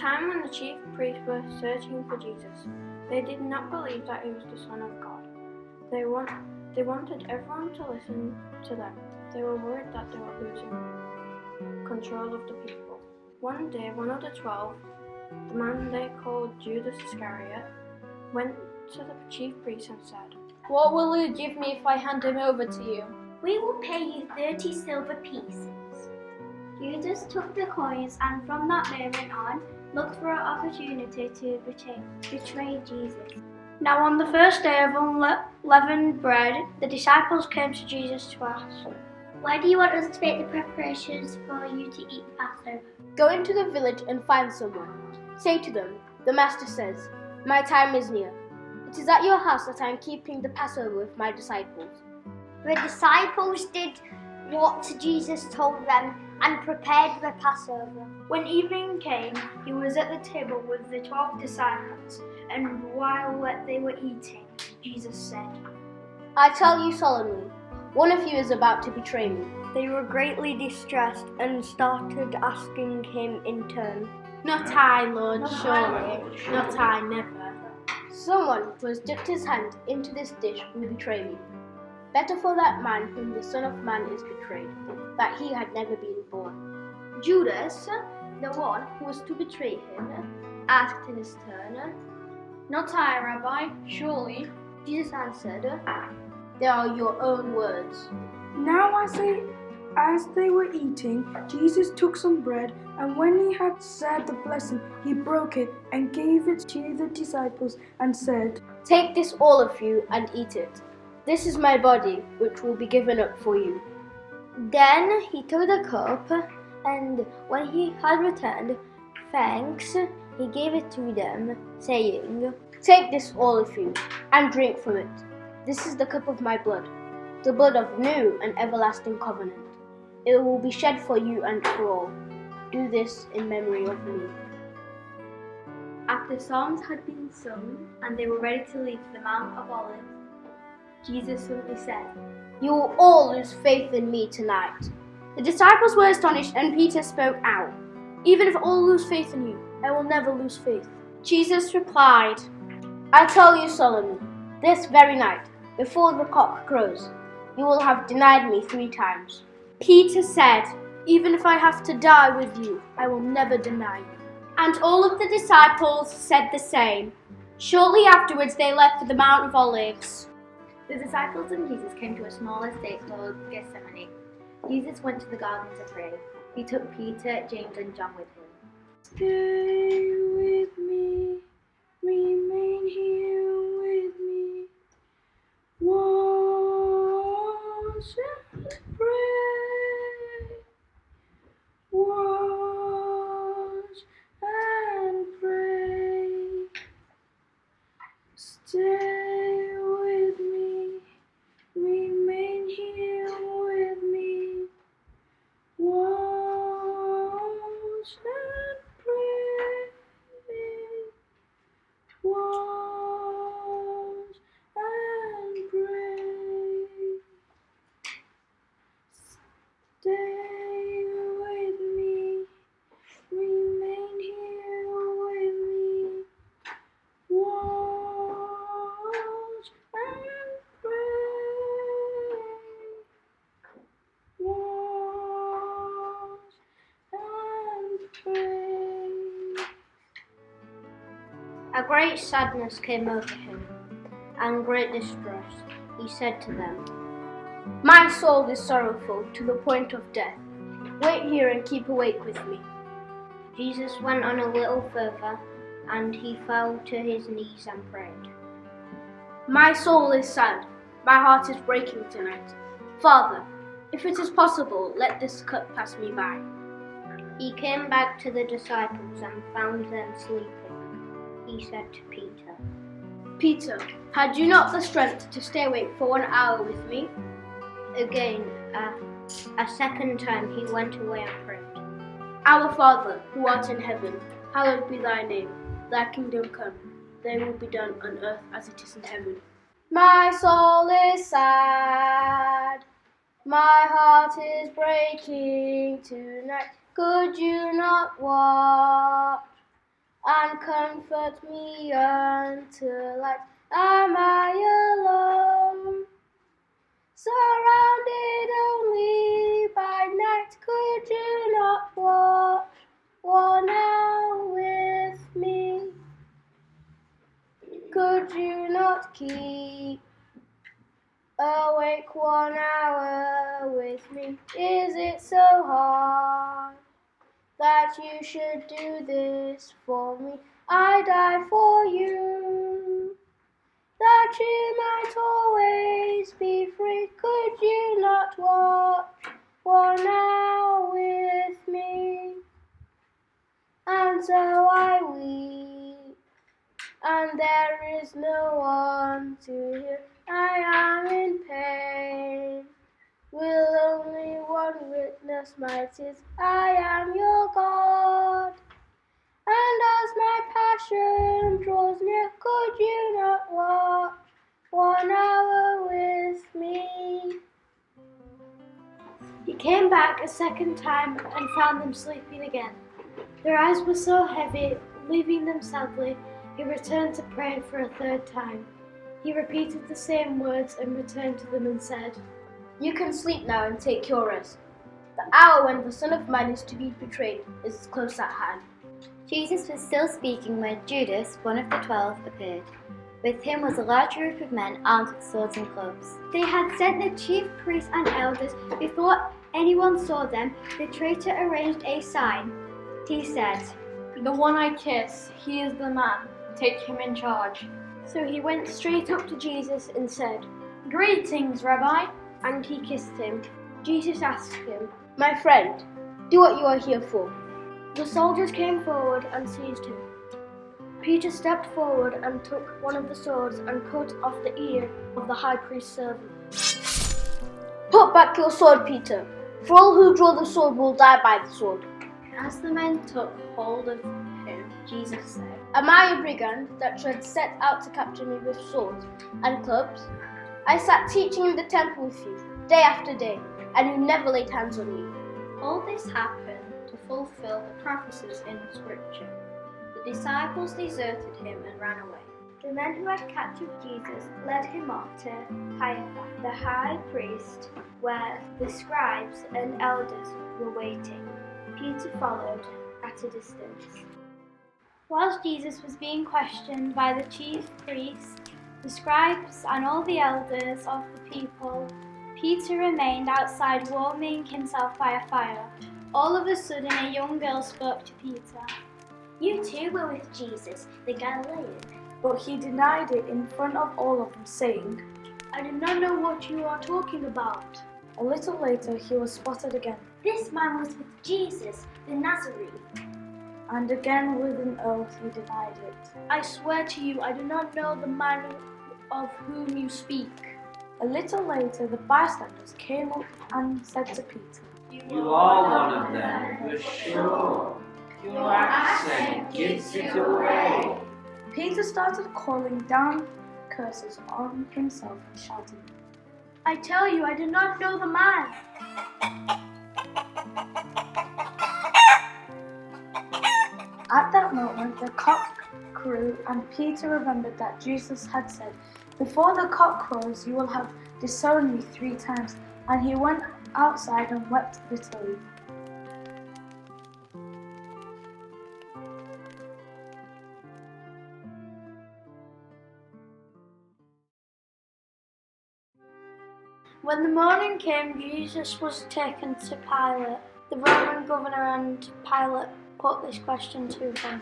time when the chief priests were searching for Jesus, they did not believe that he was the Son of God. They wanted everyone to listen to them. They were worried that they were losing control of the people. One day, one of the 12, the man they called Judas Iscariot, went to the chief priests and said, "What will you give me if I hand him over to you?" "We will pay you 30 silver pieces." Judas took the coins and from that moment on looked for an opportunity to betray Jesus. Now on the first day of unleavened bread, the disciples came to Jesus to ask, "Where do you want us to make the preparations for you to eat Passover?" "Go into the village and find someone. Say to them, 'The Master says, my time is near. It is at your house that I am keeping the Passover with my disciples.'" The disciples did what Jesus told them and prepared the Passover. When evening came, he was at the table with the 12 disciples, and while they were eating, Jesus said, "I tell you solemnly, one of you is about to betray me." They were greatly distressed and started asking him in turn, "Not I, Lord, surely. Not I, never." "Someone who has dipped his hand into this dish will betray me. Better for that man whom the Son of Man is betrayed, that he had never been born." Judas, the one who was to betray him, asked in his turn, "Not I, Rabbi, surely?" Jesus answered, "They are your own words." Now as they were eating, Jesus took some bread, and when he had said the blessing, he broke it and gave it to the disciples and said, "Take this, all of you, and eat it. This is my body, which will be given up for you." Then he took the cup, and when he had returned thanks, he gave it to them, saying, "Take this, all of you, and drink from it. This is the cup of my blood, the blood of new and everlasting covenant. It will be shed for you and for all. Do this in memory of me." After psalms had been sung and they were ready to leave the Mount of Olives, Jesus suddenly said, "You will all lose faith in me tonight." The disciples were astonished, and Peter spoke out, "Even if all lose faith in you, I will never lose faith." Jesus replied, "I tell you solemnly, this very night, before the cock crows, you will have denied me 3 times. Peter said, "Even if I have to die with you, I will never deny you." And all of the disciples said the same. Shortly afterwards, they left for the Mount of Olives. The disciples and Jesus came to a small estate called Gethsemane. Jesus went to the garden to pray. He took Peter, James, and John with him. "Stay with me, remain here with me. Watch and pray. Watch and pray. Stay with me, remain here with me. Watch and pray. Watch and pray. Stay with me, remain here with me. Watch and pray. Watch and pray. A great sadness came over him, and great distress. He said to them, "My soul is sorrowful to the point of death. Wait here and keep awake with me." Jesus went on a little further, and he fell to his knees and prayed. "My soul is sad. My heart is breaking tonight. Father, if it is possible, let this cup pass me by." He came back to the disciples and found them sleeping. He said to Peter, "Peter, had you not the strength to stay awake for 1 hour with me?" Again, a second time he went away and prayed. "Our Father, who art in heaven, hallowed be thy name. Thy kingdom come, thy will be done on earth as it is in heaven." My soul is sad, my heart is breaking tonight. Could you not watch and comfort me until am I alone? Surrounded only by night, could you not watch 1 hour with me? Could you not keep awake 1 hour with me? Is it so hard that you should do this for me? I die for you, that you might always be free. Could you not watch 1 hour with me? And so I weep, and there is no one to hear. I am in pain. Will only one witness my tears? I am your God. And as my passion draws near, could you not watch 1 hour with me? He came back a second time and found them sleeping again. Their eyes were so heavy, leaving them sadly, he returned to pray for a third time. He repeated the same words and returned to them and said, You can sleep now and take your rest. The hour when the Son of Man is to be betrayed is close at hand. Jesus was still speaking when Judas, one of the 12, appeared. With him was a large group of men armed with swords and clubs. They had sent the chief priests and elders. Before anyone saw them, the traitor arranged a sign. He said, The one I kiss, he is the man. Take him in charge. So he went straight up to Jesus and said, Greetings, Rabbi. And he kissed him. Jesus asked him, My friend, do what you are here for. The soldiers came forward and seized him. Peter stepped forward and took one of the swords and cut off the ear of the high priest's servant. Put back your sword, Peter, for all who draw the sword will die by the sword. As the men took hold of him, Jesus said, Am I a brigand that should set out to capture me with swords and clubs? I sat teaching in the temple with you, day after day, and you never laid hands on me. All this happened to fulfill the prophecies in Scripture. The disciples deserted him and ran away. The men who had captured Jesus led him off to Caiaphas, the high priest, where the scribes and elders were waiting. Peter followed at a distance. Whilst Jesus was being questioned by the chief priests, the scribes and all the elders of the people, Peter remained outside warming himself by a fire. All of a sudden a young girl spoke to Peter. You too were with Jesus, the Galilean. But he denied it in front of all of them, saying, I do not know what you are talking about. A little later he was spotted again, This man was with Jesus, the Nazarene. and again with an oath he denied it. I swear to you, I do not know the man of whom you speak. A little later the bystanders came up and said to Peter, You are one of them, for sure. Your accent gives it away. Peter started calling down curses on himself and shouting, I tell you, I do not know the man. At that moment the cock crew, and Peter remembered that Jesus had said, Before the cock crows you will have disowned me 3 times. And he went outside and wept bitterly. When the morning came, Jesus was taken to Pilate. The Roman governor and Pilate put this question to him.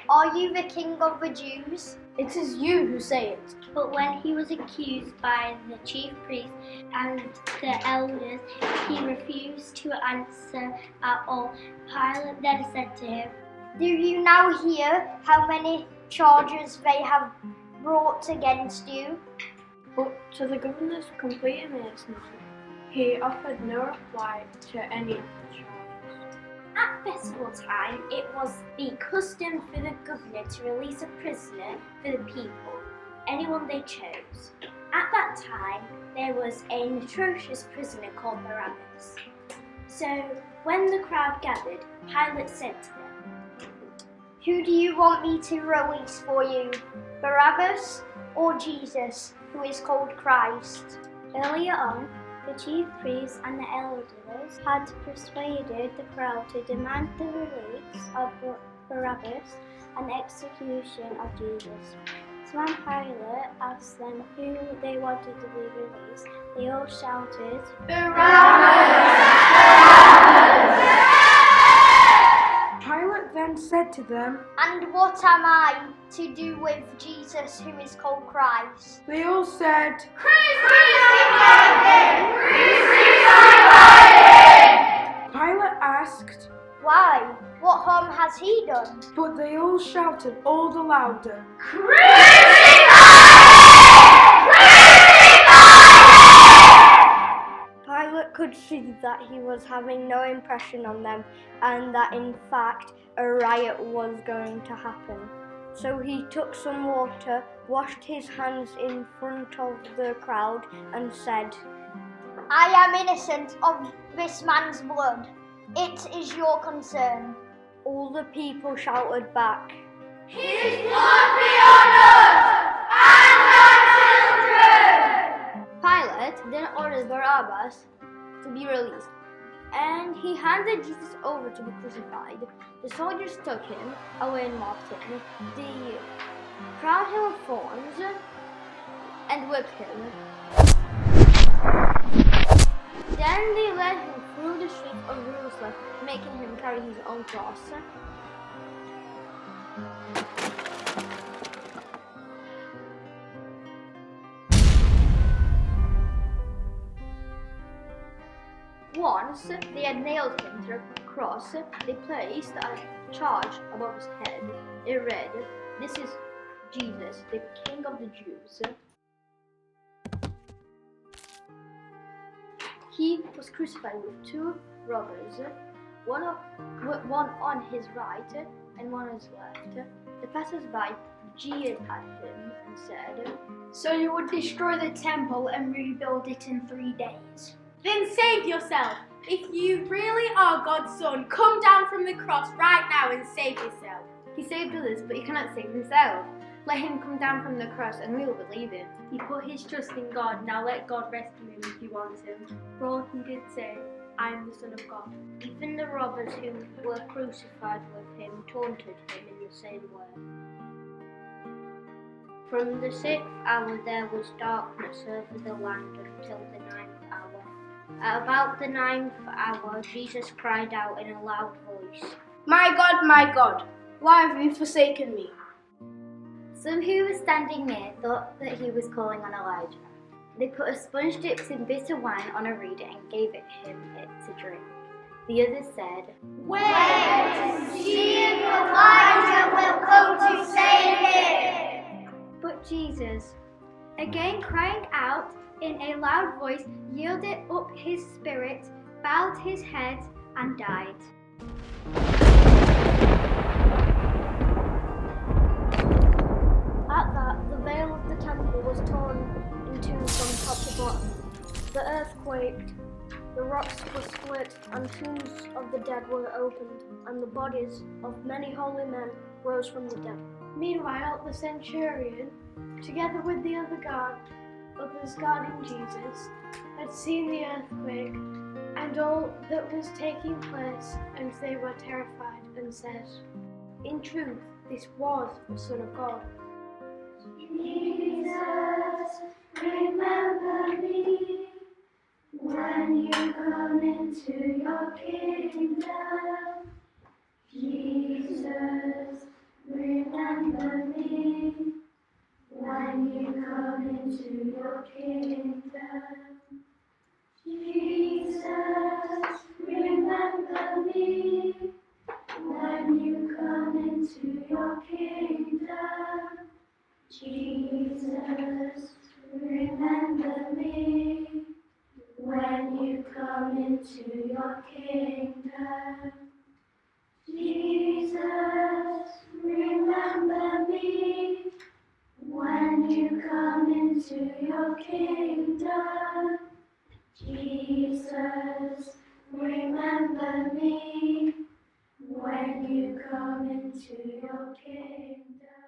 Are you the king of the Jews? It is you who say it. But when he was accused by the chief priests and the elders, he refused to answer at all. Pilate then said to him, Do you now hear how many charges they have brought against you? But to the governor's complete amazement, he offered no reply to any of the charges. At festival time, it was the custom for the governor to release a prisoner for the people, anyone they chose. At that time, there was an atrocious prisoner called Barabbas. So, when the crowd gathered, Pilate said to them, Who do you want me to release for you? Barabbas or Jesus, who is called Christ? Earlier on, the chief priests and the elders had persuaded the crowd to demand the release of Barabbas and execution of Jesus. So when Pilate asked them who they wanted to be released, they all shouted, Pilate then said to them, And what am I to do with Jesus, who is called Christ? they all said, Pilate asked, Why? What harm has he done? but they all shouted all the louder, Pilate could see that he was having no impression on them and that in fact a riot was going to happen. So he took some water, washed his hands in front of the crowd and said, I am innocent of this man's blood. It is your concern. All the people shouted back, Pilate then ordered Barabbas to be released, and he handed Jesus over to be crucified. The soldiers took him away and mocked him. They crowned him with thorns and whipped him. Then they led him through the streets of Jerusalem, making him carry his own cross. Once they had nailed him to the cross, they placed a charge above his head. It read, "This is Jesus, the King of the Jews." He was crucified with two robbers, one on his right and one on his left. The passers-by jeered at him and said, So you would destroy the temple and rebuild it in 3 days? Then save yourself. If you really are God's son, come down from the cross right now and save yourself. He saved others, but he cannot save himself. Let him come down from the cross and we will believe him. He put his trust in God. Now let God rescue him if he wants him. For all he did say, I am the Son of God. Even the robbers who were crucified with him taunted him in the same way. From the 6th hour there was darkness over the land until the 9th hour. At about the 9th hour, Jesus cried out in a loud voice, My God, why have you forsaken me?" Some who were standing near thought that he was calling on Elijah. They put a sponge dipped in bitter wine on a reed and gave him it to drink. The others said, Wait to see if Elijah will come to save him. But Jesus, again crying out in a loud voice, yielded up his spirit, bowed his head, and died. At that, the veil of the temple was torn in two from top to bottom. The earth quaked, the rocks were split, and tombs of the dead were opened, and the bodies of many holy men rose from the dead. Meanwhile, the centurion, together with the others guarding Jesus, had seen the earthquake and all that was taking place, and they were terrified and said, "In truth, this was the Son of God." Jesus, remember me when you come into your kingdom. Jesus, remember me when you come into your kingdom. Jesus, remember me when you come into your kingdom. Jesus, remember me when you come into your kingdom. Jesus, remember me when you come into your kingdom. Jesus, remember me when when you come into your kingdom.